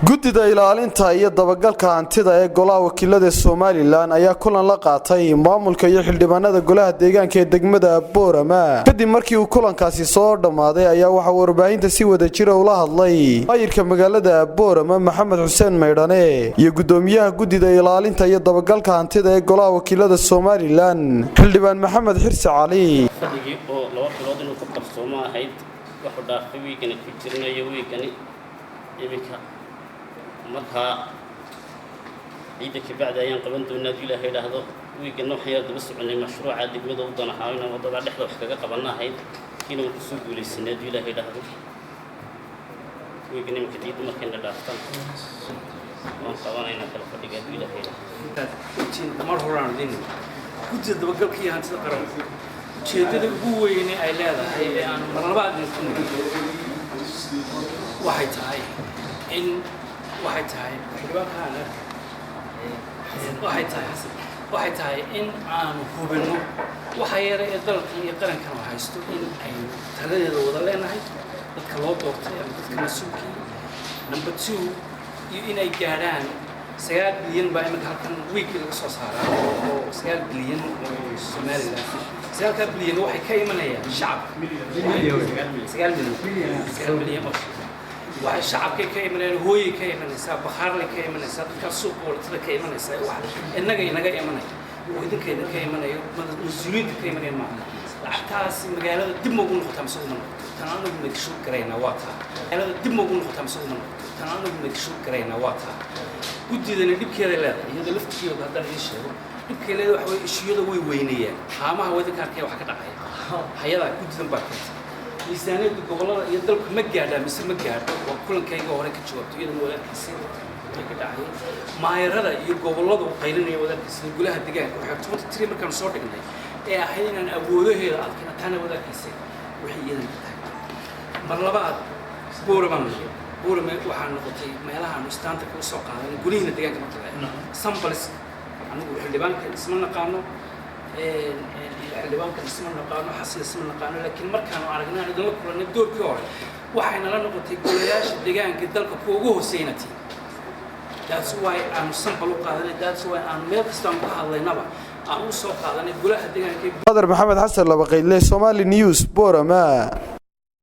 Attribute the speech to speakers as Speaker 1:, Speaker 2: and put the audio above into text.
Speaker 1: Guddida ilaalinta iyo dabagalka hantida ee Golaha Wakiilada Soomaaliland ayaa kulan la qaatay maamulka iyo xildhibaanada golaha deegaanka ee degmada Boorama. Kadib markii uu kulankaasi soo dhamaaday ayaa waxa warbaahinta si wada jir ah ula hadlay maayirka magaalada Boorama Maxamed Xuseen Meydhane iyo gudoomiyaha Guddida ilaalinta iyo dabagalka hantida ee Golaha Wakiilada Soomaaliland xildhibaan Maxamed Xirsi Cali.
Speaker 2: fadhigii oo laba bilood inuu ku qarsoomo ahayd wuxuu dhaafay wiigani ku jirnayo wiigani iminka marka ciida ka bacda ayaan qaban doonaa Ilaahay ilaahdo wiigana waxaan daba soconay mashruuca degmada u danahay inaan wadada dhexda wax kaga qabanahay inuu ku soo guuleysanay Ilaahay ilaahdo wiigana iminka ciida markaan dhaaftan waan qabanayna kala fadhiga Ilaahay ilaahdo
Speaker 3: mar horaan din guddida dabagalka iyo hantida qaran jeedada ugu weyn ay leedahay ee aan marlabaad waxay tahay in waxay tahay in aan hubino waxa yar ee dalkan iyo qarankan haysto in ay taladeeda wada leenahay dadka loo doortay ama dadka mas'uulka number 2 iyo in ay gaaraan 9 bilyan baa imika halkan week laga soo saaraa oo 9 bilyan oo Soomaaliland 9 bilyan waxay ka imanayaan shacab 9 bilyan waxay shacabka ka imanayaan hooyay ka imanaysaa bakhaarle ka imanaysaa dadka suuq walatada ka imanaysaa wax inaga imanaya oo idinkeeda ka imanayo mas'uuliyiinta ka imanayaan maaha lacagtaas magaalada dib ugu noqotaa mas'uulman tan anagu meeshu gareena waa taa magaalada dib ugu noqotaa mas'uulman tan anagu meeshu gareena waa taa guddidana dibkeeda leedahay iyada laftigeeda hadda la sheego dibkeeda waxa way ishiyada way weynayaan haamaha wadanka arkay wax ka dhacay hayada guddidan baa keentay miisaaniyadda gobolada iyo dalka ma gaadhaan mise ma gaadho waa kulankayga hore ka jawaabto iyadana wadaadkiisa ay ka dhacay maayarada iyo gobolada u qaylinaya wadaadkiisa golaha deegaanka waxay 23 markaan soo dhignay ee ahayd inaan awoodaheeda adkana tana wadaadkiisa wixii iyadana ka tahay mar labaad Boorama waxaan noqotay meelaha aan istaanta ku soo qaadanay gurihiina deegaanka marka samples anigu xildhibaanka isma naqaano xildhibaanka isma naqaano xasil isma naqaano laakiin markaan aragnaa idin la kulanay doorkii hore waxayna la noqotay golayaasha deegaanka dalka kuwa ugu hooseynatay that's why aan sample u qaadanay that's why aan meel kasta aan ka hadlaynaba aan u soo qaadanay golaha deegaanka
Speaker 1: Badar Maxamed Xasan Laba Qayle Somali News Boorama.